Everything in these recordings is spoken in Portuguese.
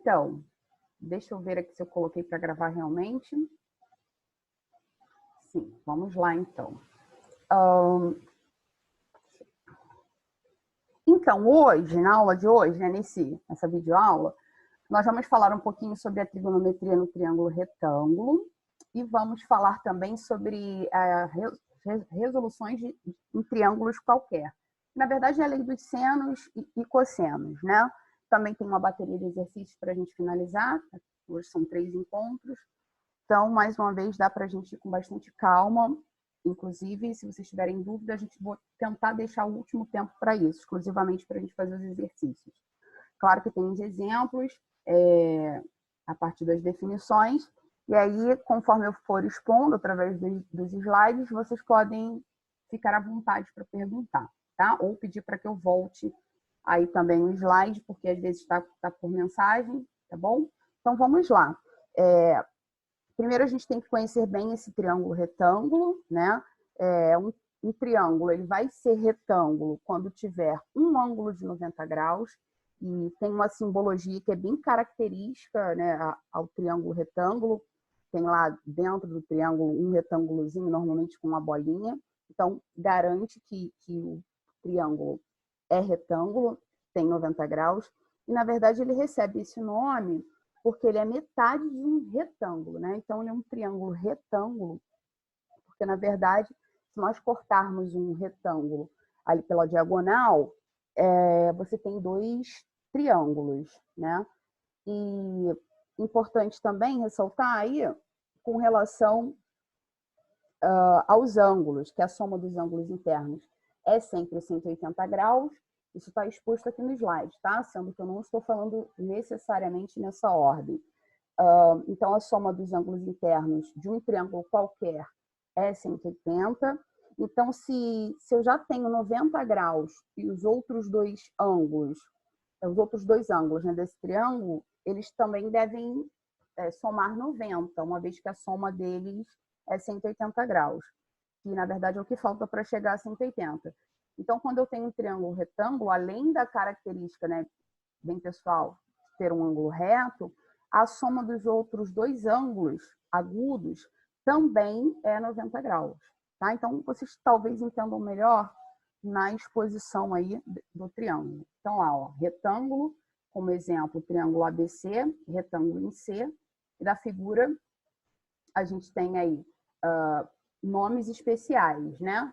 Então, deixa eu ver aqui se eu coloquei para gravar realmente. Sim, vamos lá então. Então, hoje, na aula de hoje, né, nessa videoaula, nós vamos falar um pouquinho sobre a trigonometria no triângulo retângulo e vamos falar também sobre resoluções em triângulos qualquer. Na verdade, é a lei dos senos e cossenos, né? Também tem uma bateria de exercícios para a gente finalizar. Hoje são 3 encontros. Então, mais uma vez, dá para a gente ir com bastante calma. Inclusive, se vocês tiverem dúvida, a gente vai tentar deixar o último tempo para isso, exclusivamente para a gente fazer os exercícios. Claro que tem os exemplos, a partir das definições, e aí, conforme eu for expondo através dos slides, vocês podem ficar à vontade para perguntar, tá? Ou pedir para que eu volte aí também o slide, porque às vezes está por mensagem, tá bom? Então, vamos lá. Primeiro, a gente tem que conhecer bem esse triângulo retângulo, né? Um triângulo, ele vai ser retângulo quando tiver um ângulo de 90 graus, e tem uma simbologia que é bem característica, né, ao triângulo retângulo. Tem lá dentro do triângulo um retângulozinho, normalmente com uma bolinha. Então, garante que o triângulo é retângulo, tem 90 graus. E, na verdade, ele recebe esse nome porque ele é metade de um retângulo, né? Então, ele é um triângulo retângulo, porque, na verdade, se nós cortarmos um retângulo ali pela diagonal, você tem 2 triângulos, né? E importante também ressaltar aí com relação aos ângulos, que a soma dos ângulos internos é sempre 180 graus. Isso está exposto aqui no slide, tá? Sendo que eu não estou falando necessariamente nessa ordem. Então, a soma dos ângulos internos de um triângulo qualquer é 180. Então, se eu já tenho 90 graus e os outros dois ângulos, né, desse triângulo, eles também devem somar 90, uma vez que a soma deles é 180 graus. Que, na verdade, é o que falta para chegar a 180. Então, quando eu tenho um triângulo retângulo, além da característica, né, bem pessoal, ter um ângulo reto, a soma dos outros 2 ângulos agudos também é 90 graus. Tá? Então, vocês talvez entendam melhor na exposição aí do triângulo. Então, lá, ó, retângulo, como exemplo, triângulo ABC, retângulo em C, e da figura a gente tem aí nomes especiais, né?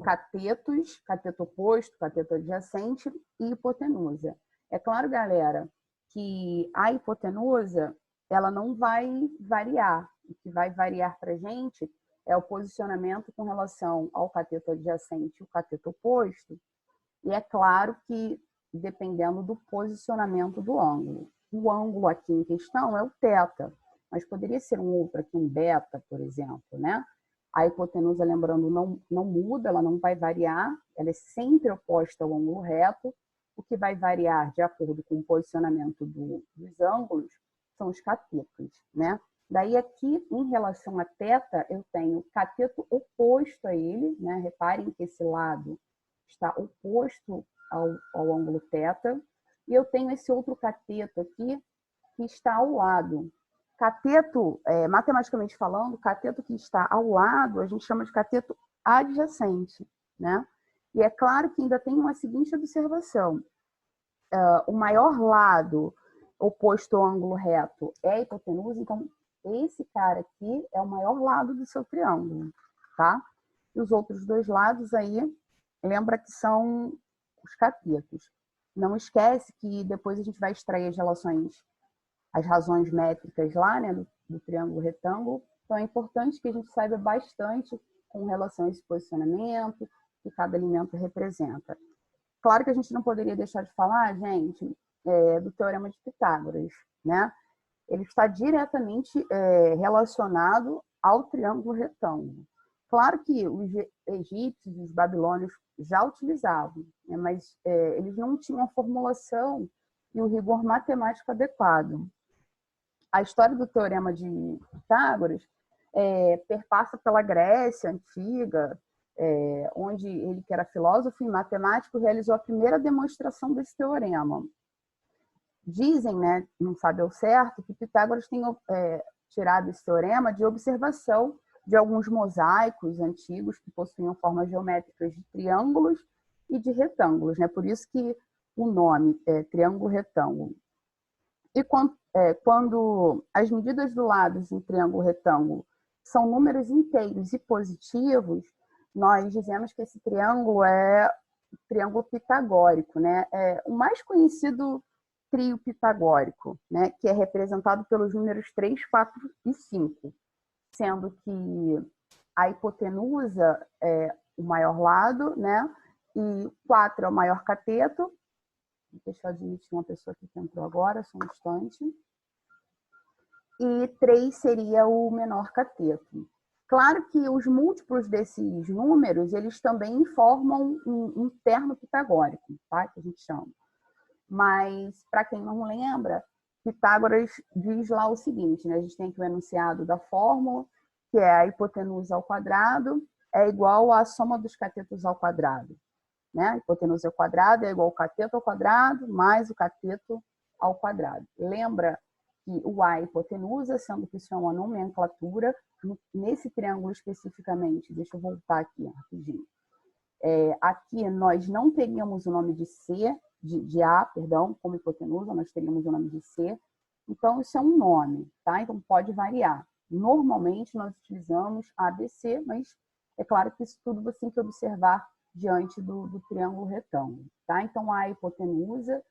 Catetos, cateto oposto, cateto adjacente e hipotenusa. É claro, galera, que a hipotenusa ela não vai variar. O que vai variar para a gente é o posicionamento com relação ao cateto adjacente e o cateto oposto. E é claro que dependendo do posicionamento do ângulo. O ângulo aqui em questão é o θ, mas poderia ser um outro aqui, um beta, por exemplo, né? A hipotenusa, lembrando, não muda, ela não vai variar, ela é sempre oposta ao ângulo reto. O que vai variar de acordo com o posicionamento dos ângulos são os catetos, né? Daí aqui, em relação a θ, eu tenho o cateto oposto a ele, né? Reparem que esse lado está oposto ao ângulo θ, e eu tenho esse outro cateto aqui que está ao lado. Cateto, matematicamente falando, cateto que está ao lado, a gente chama de cateto adjacente, né? E é claro que ainda tem uma seguinte observação. O maior lado oposto ao ângulo reto é a hipotenusa, então esse cara aqui é o maior lado do seu triângulo, tá? E os outros 2 lados aí, lembra que são os catetos. Não esquece que depois a gente vai extrair as razões métricas lá, né, do triângulo retângulo. Então, é importante que a gente saiba bastante com relação a esse posicionamento que cada elemento representa. Claro que a gente não poderia deixar de falar, gente, do Teorema de Pitágoras, né? Ele está diretamente relacionado ao triângulo retângulo. Claro que os egípcios e os babilônios já utilizavam, né, mas eles não tinham a formulação e o rigor matemático adequado. A história do Teorema de Pitágoras perpassa pela Grécia Antiga, onde ele, que era filósofo e matemático, realizou a primeira demonstração desse teorema. dizem, né, não sabe ao certo, que Pitágoras tem tirado esse teorema de observação de alguns mosaicos antigos que possuíam formas geométricas de triângulos e de retângulos, né? Por isso que o nome é triângulo-retângulo. E quando as medidas do lado de um triângulo-retângulo são números inteiros e positivos, nós dizemos que esse triângulo é o triângulo pitagórico, né? É o mais conhecido trio pitagórico, né? Que é representado pelos números 3, 4 e 5, sendo que a hipotenusa é o maior lado, né? E 4 é o maior cateto. Deixa eu admitir uma pessoa aqui que entrou agora, só um instante. E 3 seria o menor cateto. Claro que os múltiplos desses números, eles também formam um terno pitagórico, tá? Que a gente chama. Mas, para quem não lembra, Pitágoras diz lá o seguinte, né? A gente tem aqui o enunciado da fórmula, que é a hipotenusa ao quadrado é igual à soma dos catetos ao quadrado. Né? A hipotenusa ao quadrado é igual ao cateto ao quadrado mais o cateto ao quadrado. Lembra que o A é hipotenusa, sendo que isso é uma nomenclatura, nesse triângulo especificamente, deixa eu voltar aqui rapidinho. Aqui nós não teríamos o nome de C, de A, perdão, como hipotenusa, nós teríamos o nome de C. Então, isso é um nome, tá? Então, pode variar. Normalmente, nós utilizamos ABC, mas é claro que isso tudo você tem que observar diante do triângulo retângulo, tá? Então, A é hipotenusa,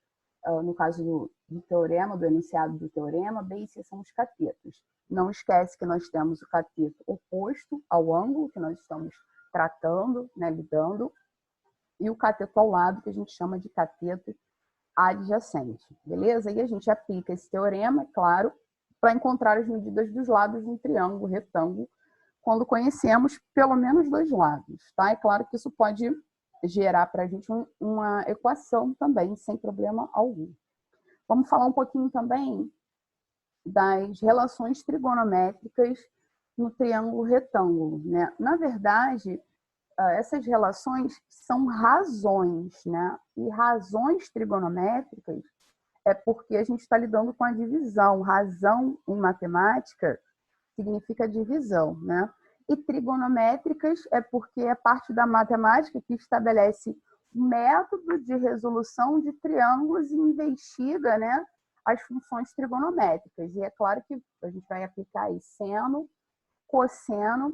no caso do teorema, do enunciado do teorema, B e C são os catetos. Não esquece que nós temos o cateto oposto ao ângulo que nós estamos tratando, né, lidando, e o cateto ao lado, que a gente chama de cateto adjacente, beleza? E a gente aplica esse teorema, claro, para encontrar as medidas dos lados de um triângulo retângulo, quando conhecemos pelo menos 2 lados, tá? É claro que isso pode gerar para a gente uma equação também, sem problema algum. Vamos falar um pouquinho também das relações trigonométricas no triângulo retângulo, né? Na verdade, essas relações são razões, né? E razões trigonométricas é porque a gente está lidando com a divisão. Razão em matemática significa divisão, né? E trigonométricas é porque é parte da matemática que estabelece método de resolução de triângulos e investiga, né, as funções trigonométricas. E é claro que a gente vai aplicar aí seno, cosseno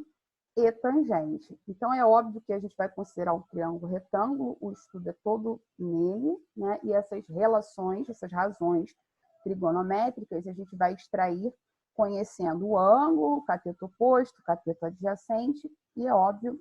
e tangente. Então, é óbvio que a gente vai considerar um triângulo retângulo, o estudo é todo nele, né? E essas relações, essas razões trigonométricas, a gente vai extrair conhecendo o ângulo, o cateto oposto, o cateto adjacente e, é óbvio,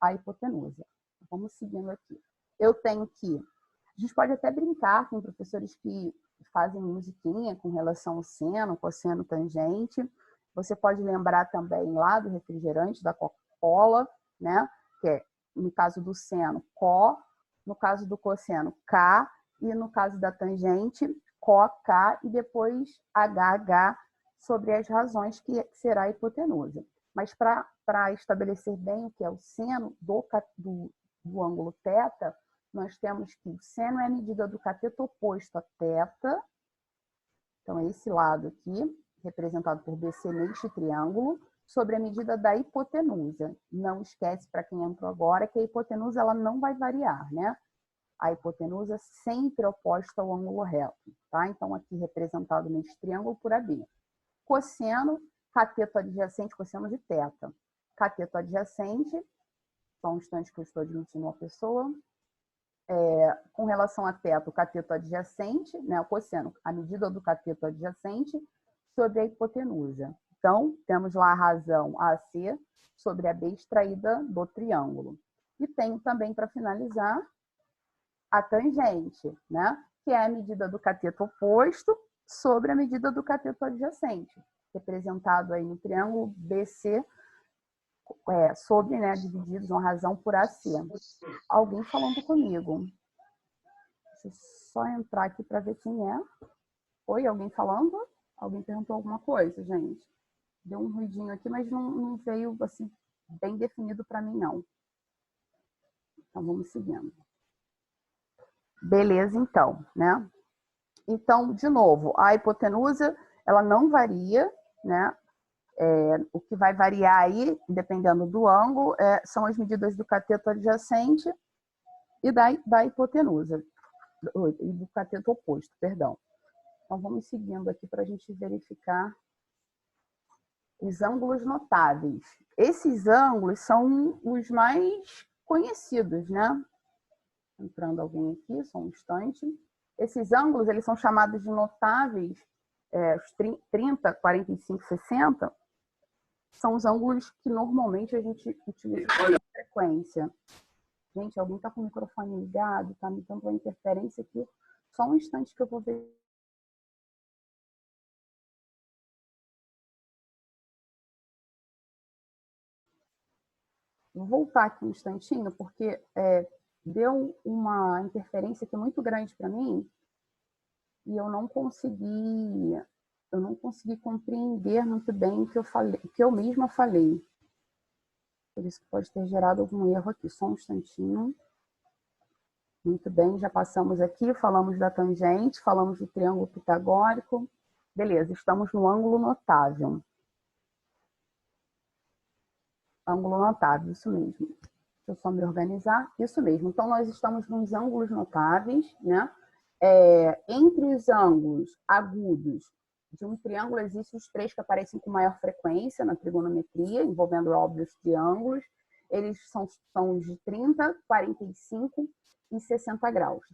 a hipotenusa. Vamos seguindo aqui. Eu tenho que... A gente pode até brincar, tem professores que fazem musiquinha com relação ao seno, cosseno, tangente. Você pode lembrar também lá do refrigerante, da Coca-Cola, né? Que é, no caso do seno, có, no caso do cosseno, K, e no caso da tangente, Có, K, e depois HH, sobre as razões que será a hipotenusa. Mas para estabelecer bem o que é o seno do ângulo θ, nós temos que o seno é a medida do cateto oposto a θ, então é esse lado aqui, representado por BC neste triângulo, sobre a medida da hipotenusa. Não esquece, para quem entrou agora, que a hipotenusa ela não vai variar, né? A hipotenusa sempre é oposta ao ângulo reto, tá? Então, aqui representado neste triângulo por AB. Cosseno, cateto adjacente, cosseno de θ. Cateto adjacente, só um instante que eu estou admitindo uma pessoa. Com relação a θ, o cateto adjacente, né, o cosseno, a medida do cateto adjacente sobre a hipotenusa. Então, temos lá a razão AC sobre a B extraída do triângulo. E tenho também, para finalizar, a tangente, né, que é a medida do cateto oposto sobre a medida do cateto adjacente, representado aí no triângulo BC, sobre, né, divididos uma razão por AC. Alguém falando comigo. Deixa eu só entrar aqui para ver quem é. Oi, alguém falando? Alguém perguntou alguma coisa, gente? Deu um ruidinho aqui, mas não veio assim, bem definido para mim, não. Então, vamos seguindo. Beleza, então, né? Então, de novo, a hipotenusa, ela não varia, né? O que vai variar aí, dependendo do ângulo, são as medidas do cateto adjacente e da hipotenusa, e do cateto oposto, perdão. Então, vamos seguindo aqui para a gente verificar os ângulos notáveis. Esses ângulos são os mais conhecidos, né? Entrando alguém aqui, só um instante. Esses ângulos, eles são chamados de notáveis, os 30, 45, 60, são os ângulos que normalmente a gente utiliza com frequência. Gente, alguém está com o microfone ligado, está me dando uma interferência aqui. Só um instante que eu vou ver. Vou voltar aqui um instantinho, porque deu uma interferência aqui muito grande para mim e eu não consegui compreender muito bem o que eu mesma falei. Por isso que pode ter gerado algum erro aqui. Só um instantinho. Muito bem, já passamos aqui, falamos da tangente, falamos do triângulo pitagórico. Beleza, estamos no ângulo notável. Ângulo notável, isso mesmo. Deixa eu só me organizar. Isso mesmo. Então, nós estamos nos ângulos notáveis, né? Entre os ângulos agudos de um triângulo, existem os três que aparecem com maior frequência na trigonometria, envolvendo, óbvio, os triângulos. Eles são os de 30, 45 e 60 graus.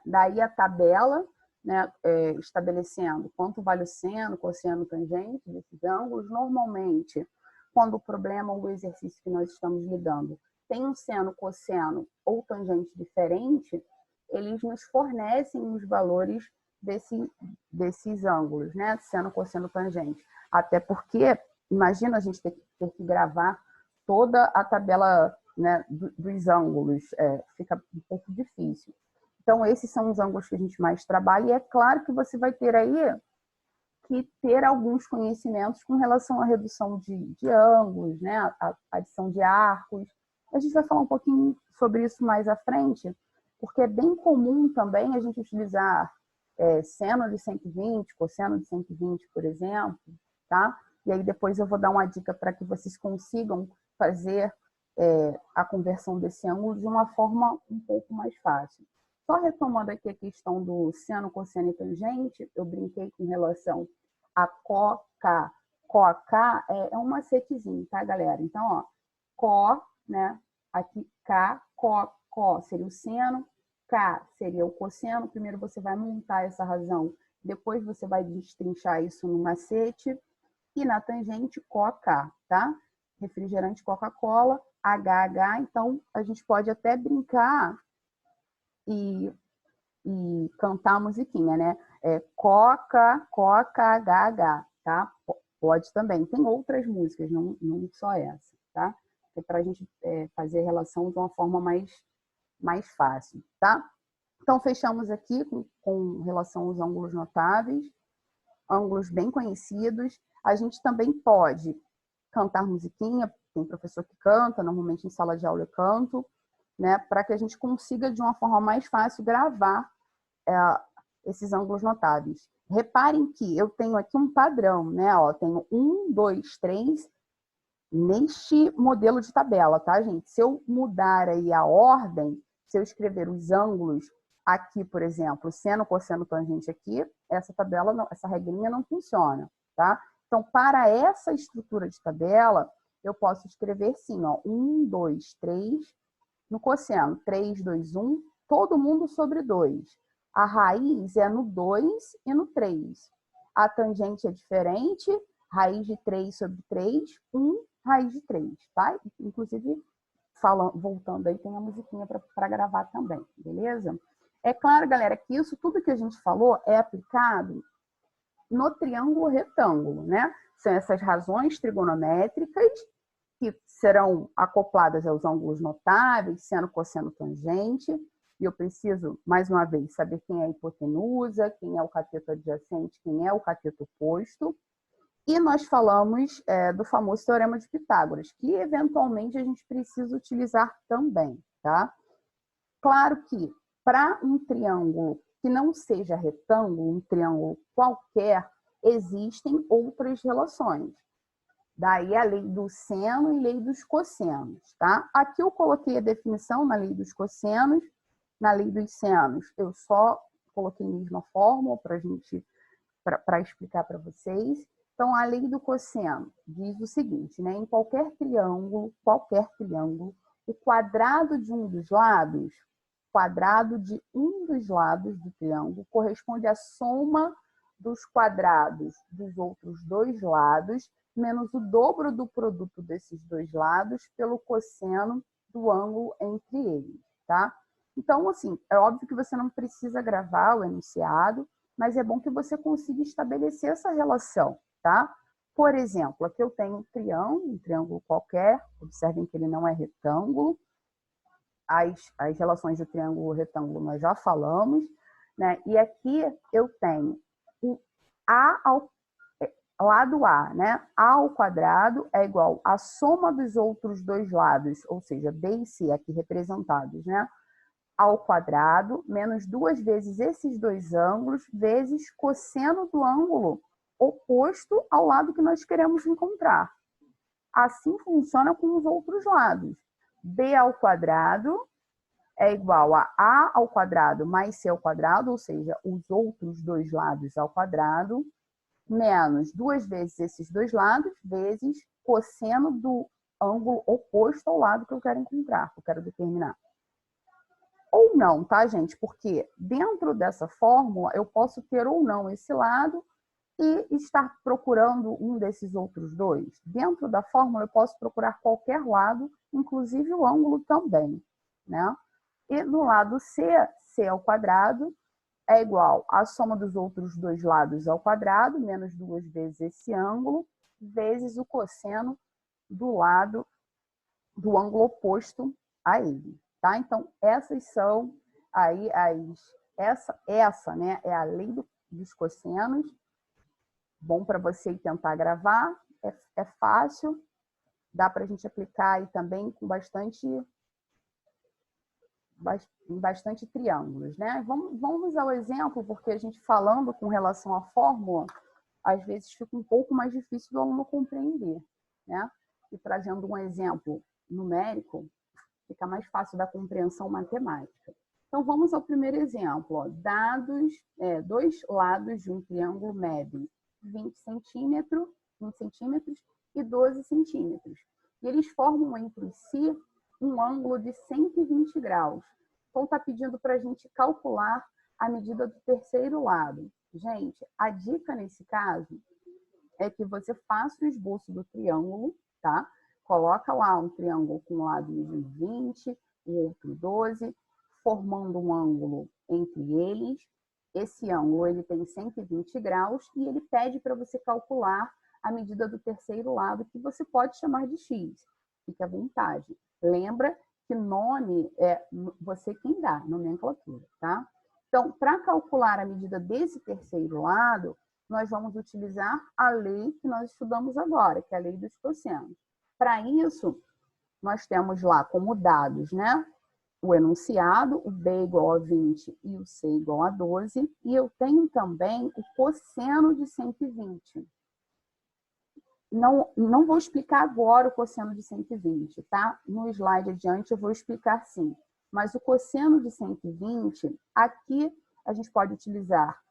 Daí a tabela, né, estabelecendo quanto vale o seno, cosseno, tangente desses ângulos. Normalmente, quando o problema ou o exercício que nós estamos lidando tem um seno, cosseno ou tangente diferente, eles nos fornecem os valores desses ângulos, né? Seno, cosseno, tangente. Até porque, imagina a gente ter que gravar toda a tabela, né, dos ângulos, fica um pouco difícil. Então, esses são os ângulos que a gente mais trabalha, e é claro que você vai ter aí que ter alguns conhecimentos com relação à redução de ângulos, né? A adição de arcos. A gente vai falar um pouquinho sobre isso mais à frente, porque é bem comum também a gente utilizar seno de 120, cosseno de 120, por exemplo, tá? E aí depois eu vou dar uma dica para que vocês consigam fazer a conversão desse ângulo de uma forma um pouco mais fácil. Só retomando aqui a questão do seno, cosseno e tangente, eu brinquei com relação a COK. COK é um macetezinho, tá, galera? Então, ó, CO, né? Aqui, K, CO seria o seno, K seria o cosseno. Primeiro você vai montar essa razão, depois você vai destrinchar isso no macete. E na tangente, COK, tá? Refrigerante Coca-Cola, HH. Então, a gente pode até brincar e cantar a musiquinha, né? Coca, Coca, HH, tá? Pode também. Tem outras músicas, não só essa, tá? É para a gente fazer a relação de uma forma mais fácil, tá? Então, fechamos aqui com relação aos ângulos notáveis, ângulos bem conhecidos. A gente também pode cantar musiquinha, tem professor que canta, normalmente em sala de aula eu canto, né? Para que a gente consiga, de uma forma mais fácil, gravar esses ângulos notáveis. Reparem que eu tenho aqui um padrão, né? Ó, tenho 1, 2, 3 neste modelo de tabela, tá, gente? Se eu mudar aí a ordem, se eu escrever os ângulos aqui, por exemplo, seno, cosseno, tangente aqui, essa tabela, essa regrinha não funciona, tá? Então, para essa estrutura de tabela, eu posso escrever sim, ó, 1, 2, 3, no cosseno, 3, 2, 1, todo mundo sobre 2. A raiz é no 2 e no 3. A tangente é diferente, raiz de 3 sobre 3, 1, raiz de 3, tá? Inclusive, voltando aí, tem a musiquinha para gravar também, beleza? É claro, galera, que isso tudo que a gente falou é aplicado no triângulo retângulo, né? São essas razões trigonométricas que serão acopladas aos ângulos notáveis, seno, cosseno, tangente. E eu preciso, mais uma vez, saber quem é a hipotenusa, quem é o cateto adjacente, quem é o cateto oposto. E nós falamos do famoso teorema de Pitágoras, que eventualmente a gente precisa utilizar também, tá? Claro que para um triângulo que não seja retângulo, um triângulo qualquer, existem outras relações. Daí a lei do seno e lei dos cossenos, tá? Aqui eu coloquei a definição na lei dos cossenos, na lei dos senos eu só coloquei a mesma fórmula para explicar para vocês. Então, a lei do cosseno diz o seguinte, né? Em qualquer triângulo, o quadrado de um dos lados, do triângulo corresponde à soma dos quadrados dos outros dois lados, menos o dobro do produto desses dois lados pelo cosseno do ângulo entre eles, tá? Então, assim, é óbvio que você não precisa gravar o enunciado, mas é bom que você consiga estabelecer essa relação, tá? Por exemplo, aqui eu tenho um triângulo qualquer, observem que ele não é retângulo. As relações de triângulo e retângulo nós já falamos, né? E aqui eu tenho o lado A, né? A ao quadrado é igual à soma dos outros dois lados, ou seja, B e C aqui representados, né? Ao quadrado, menos 2 vezes esses dois ângulos, vezes cosseno do ângulo oposto ao lado que nós queremos encontrar. Assim funciona com os outros lados. B ao quadrado é igual a ao quadrado mais C ao quadrado, ou seja, os outros dois lados ao quadrado, menos 2 vezes esses dois lados, vezes cosseno do ângulo oposto ao lado que eu quero encontrar, que eu quero determinar. Ou não, tá, gente? Porque dentro dessa fórmula eu posso ter ou não esse lado e estar procurando um desses outros dois. Dentro da fórmula eu posso procurar qualquer lado, inclusive o ângulo também, né? E no lado C, C ao quadrado é igual à soma dos outros dois lados ao quadrado, menos 2 vezes esse ângulo, vezes o cosseno do lado do ângulo oposto a ele. Tá? Então, essas são aí essa, né, é a lei dos cossenos. Bom para você tentar gravar, é fácil, dá para a gente aplicar aí também com bastante triângulos, né? Vamos usar o exemplo, porque a gente falando com relação à fórmula, às vezes fica um pouco mais difícil do aluno compreender, né? E trazendo um exemplo numérico, fica mais fácil da compreensão matemática. Então, vamos ao primeiro exemplo. Ó. Dois lados de um triângulo medem 20 centímetros e 12 centímetros. E eles formam entre si um ângulo de 120 graus. Então, está pedindo para a gente calcular a medida do terceiro lado. Gente, a dica nesse caso é que você faça o esboço do triângulo, tá? Coloca lá um triângulo com um lado de 20, o outro 12, formando um ângulo entre eles. Esse ângulo ele tem 120 graus e ele pede para você calcular a medida do terceiro lado, que você pode chamar de x. Fique à vontade. Lembra que nome é você quem dá, nomenclatura, tá? Então, para calcular a medida desse terceiro lado, nós vamos utilizar a lei que nós estudamos agora, que é a lei dos cossenos. Para isso, nós temos lá como dados, né? O enunciado, o B igual a 20 e o C igual a 12. E eu tenho também o cosseno de 120. Não vou explicar agora o cosseno de 120, tá? No slide adiante eu vou explicar sim. Mas o cosseno de 120, aqui a gente pode utilizar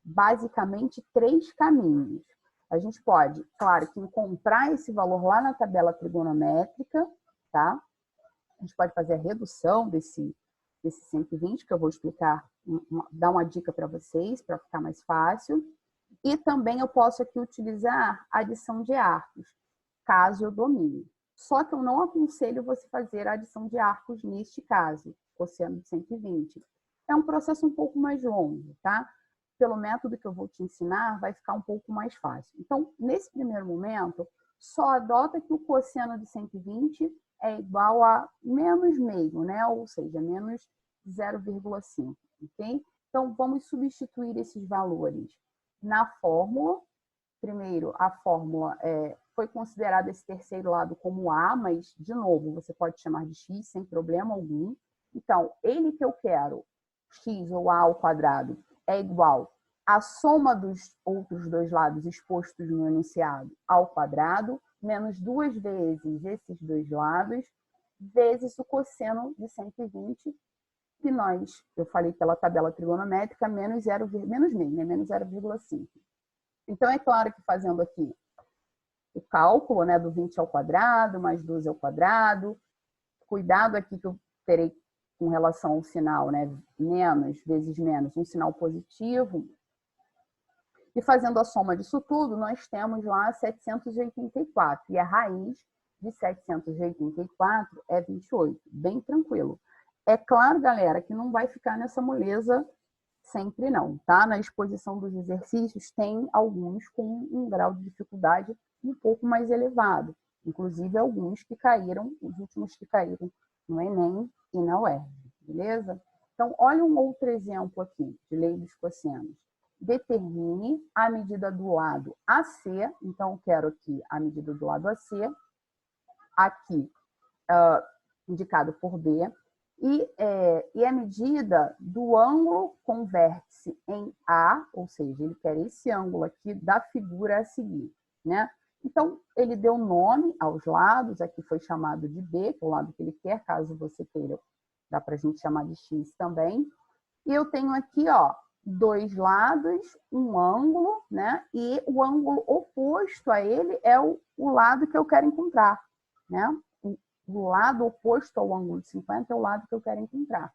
basicamente 3 caminhos. A gente pode, claro, que encontrar esse valor lá na tabela trigonométrica, tá? A gente pode fazer a redução desse 120, que eu vou explicar, dar uma dica para vocês, para ficar mais fácil. E também eu posso aqui utilizar a adição de arcos, caso eu domine. Só que eu não aconselho você fazer a adição de arcos neste caso, cosseno de 120. É um processo um pouco mais longo, tá? Pelo método que eu vou te ensinar, vai ficar um pouco mais fácil. Então, nesse primeiro momento, só adota que o cosseno de 120 é igual a menos meio, né? Ou seja, menos 0,5, ok? Então, vamos substituir esses valores na fórmula. Primeiro, a fórmula foi considerado esse terceiro lado como A, mas, de novo, você pode chamar de X sem problema algum. Então, ele que eu quero x, ou a ao quadrado, é igual à soma dos outros dois lados expostos no enunciado ao quadrado, menos 2 vezes esses dois lados, vezes o cosseno de 120, que eu falei pela tabela trigonométrica, menos meio, né? Menos 0,5. Então, é claro que fazendo aqui o cálculo, né, do 20 ao quadrado, mais 12 ao quadrado, cuidado aqui que eu terei com relação ao sinal, né, menos vezes menos, um sinal positivo. E fazendo a soma disso tudo, nós temos lá 784. E a raiz de 784 é 28. Bem tranquilo. É claro, galera, que não vai ficar nessa moleza sempre não, tá? Na exposição dos exercícios tem alguns com um grau de dificuldade um pouco mais elevado. Inclusive alguns que caíram, os últimos que caíram no Enem e na UERJ, beleza? Então, olha um outro exemplo aqui de lei dos cossenos. Determine a medida do lado AC, então quero aqui a medida do lado AC, aqui indicado por B, e a medida do ângulo com vértice em A, ou seja, ele quer esse ângulo aqui da figura a seguir, né? Então, ele deu nome aos lados, aqui foi chamado de B, que é o lado que ele quer, caso você queira, dá para a gente chamar de X também. E eu tenho aqui, ó, dois lados, um ângulo, né? E o ângulo oposto a ele é o lado que eu quero encontrar, né? O lado oposto ao ângulo de 50 é o lado que eu quero encontrar.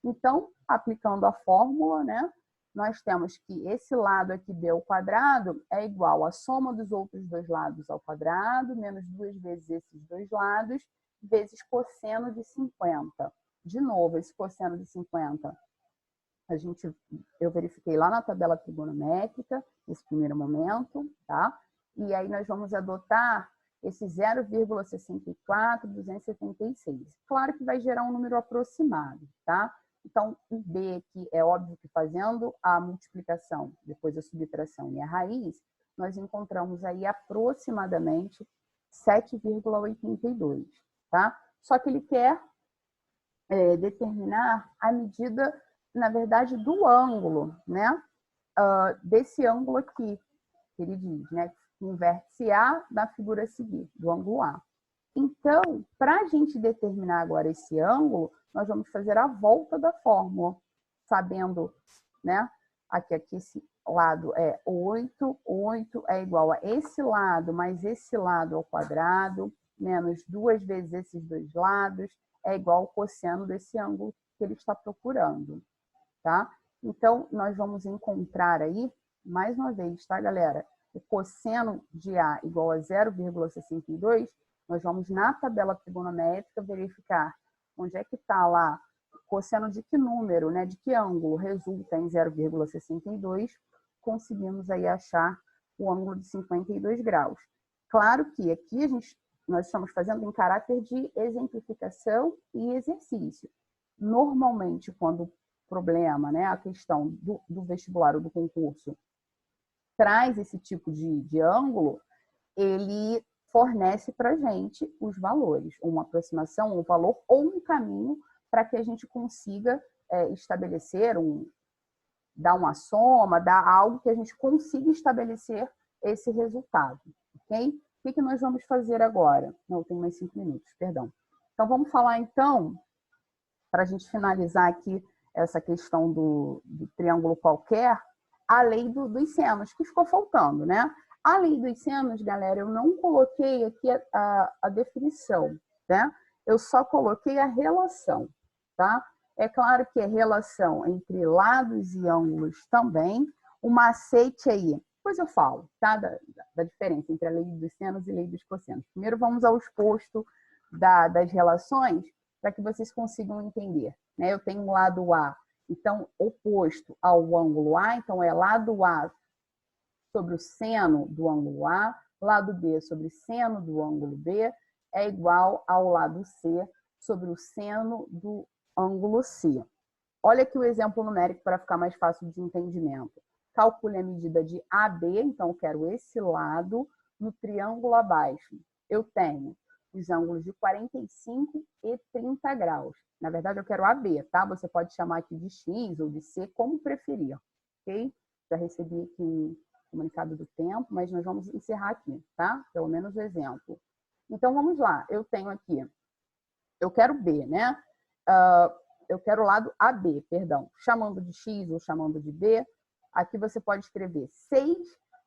Então, aplicando a fórmula, né, nós temos que esse lado aqui B ao quadrado é igual à soma dos outros dois lados ao quadrado, menos 2 vezes esses dois lados, vezes cosseno de 50. De novo, esse cosseno de 50, eu verifiquei lá na tabela trigonométrica, nesse primeiro momento, tá? E aí nós vamos adotar esse 0,64276. Claro que vai gerar um número aproximado, tá? Então, o B aqui, é óbvio que fazendo a multiplicação, depois a subtração e a raiz, nós encontramos aí aproximadamente 7,82, tá? Só que ele quer determinar a medida, na verdade, do ângulo, né? Desse ângulo aqui, que ele diz, né? Um vértice A da figura a seguir, do ângulo A. Então, para a gente determinar agora esse ângulo, nós vamos fazer a volta da fórmula, sabendo, né? Aqui esse lado é 8, 8 é igual a esse lado mais esse lado ao quadrado, menos 2 vezes esses dois lados, é igual ao cosseno desse ângulo que ele está procurando, tá? Então, nós vamos encontrar aí, mais uma vez, tá, galera? O cosseno de A igual a 0,62, nós vamos na tabela trigonométrica verificar onde é que está lá o cosseno de que número, né, de que ângulo resulta em 0,62, conseguimos aí achar o ângulo de 52 graus. Claro que aqui nós estamos fazendo em caráter de exemplificação e exercício. Normalmente, quando o problema, né, a questão do vestibular ou do concurso, traz esse tipo de ângulo, ele fornece para a gente os valores, uma aproximação, um valor ou um caminho para que a gente consiga estabelecer, dar uma soma, dar algo que a gente consiga estabelecer esse resultado, ok? O que nós vamos fazer agora? Não, tem mais 5 minutos, perdão. Então, vamos falar, então, para a gente finalizar aqui essa questão do triângulo qualquer, a lei dos senos, que ficou faltando, né? A lei dos senos, galera, eu não coloquei aqui a definição, né? Eu só coloquei a relação, tá? É claro que é relação entre lados e ângulos também. O macete aí, depois eu falo, tá? Da diferença entre a lei dos senos e a lei dos cossenos. Primeiro vamos ao exposto das relações, para que vocês consigam entender, né? Eu tenho um lado A, então, oposto ao ângulo A, então é lado A sobre o seno do ângulo A, lado B sobre seno do ângulo B, é igual ao lado C sobre o seno do ângulo C. Olha aqui o exemplo numérico para ficar mais fácil de entendimento. Calcule a medida de AB, então eu quero esse lado, no triângulo abaixo. Eu tenho os ângulos de 45 e 30 graus. Na verdade, eu quero AB, tá? Você pode chamar aqui de X ou de C, como preferir, ok? Já recebi aqui um comunicado do tempo, mas nós vamos encerrar aqui, tá? Pelo menos o exemplo. Então, vamos lá. Eu tenho aqui, eu quero B, né? Eu quero o lado AB, perdão. Chamando de X ou chamando de B, aqui você pode escrever 6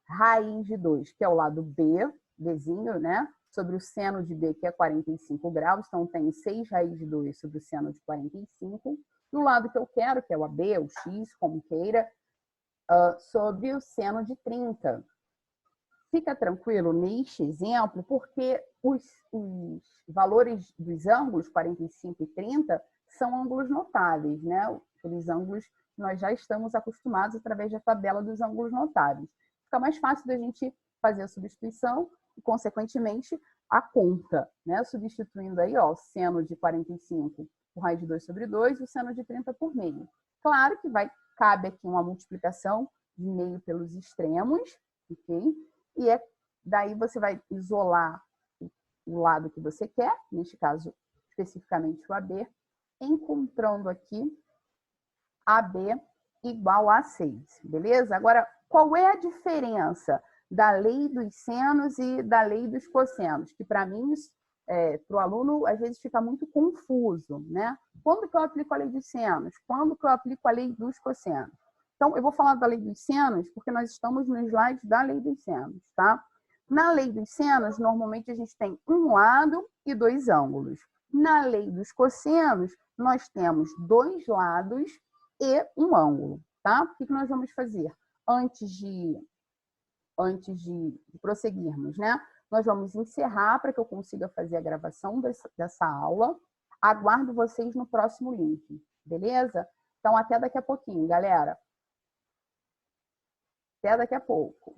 raiz de 2, que é o lado B, Bzinho, né? Sobre o seno de B, que é 45 graus. Então, tenho 6 raiz de 2 sobre o seno de 45. E o lado que eu quero, que é o AB, o X, como queira, sobre o seno de 30. Fica tranquilo neste exemplo, porque os valores dos ângulos 45 e 30 são ângulos notáveis, né? Aqueles ângulos que nós já estamos acostumados através da tabela dos ângulos notáveis. Fica mais fácil da gente fazer a substituição e, consequentemente, a conta, né? Substituindo aí, ó, o seno de 45 por raiz de 2 sobre 2 e o seno de 30 por meio. Claro que cabe aqui uma multiplicação de meio pelos extremos, ok? E daí você vai isolar o lado que você quer, neste caso, especificamente o AB, encontrando aqui AB igual a 6, beleza? Agora, qual é a diferença da lei dos senos e da lei dos cossenos? Que para mim, para o aluno, às vezes fica muito confuso, né? Quando que eu aplico a lei dos senos? Quando que eu aplico a lei dos cossenos? Então, eu vou falar da lei dos senos, porque nós estamos no slide da lei dos senos, tá? Na lei dos senos, normalmente a gente tem um lado e 2 ângulos. Na lei dos cossenos, nós temos 2 lados e um ângulo, tá? O que nós vamos fazer? Antes de prosseguirmos, né? Nós vamos encerrar para que eu consiga fazer a gravação dessa aula. Aguardo vocês no próximo link, beleza? Então, até daqui a pouquinho, galera. Até daqui a pouco.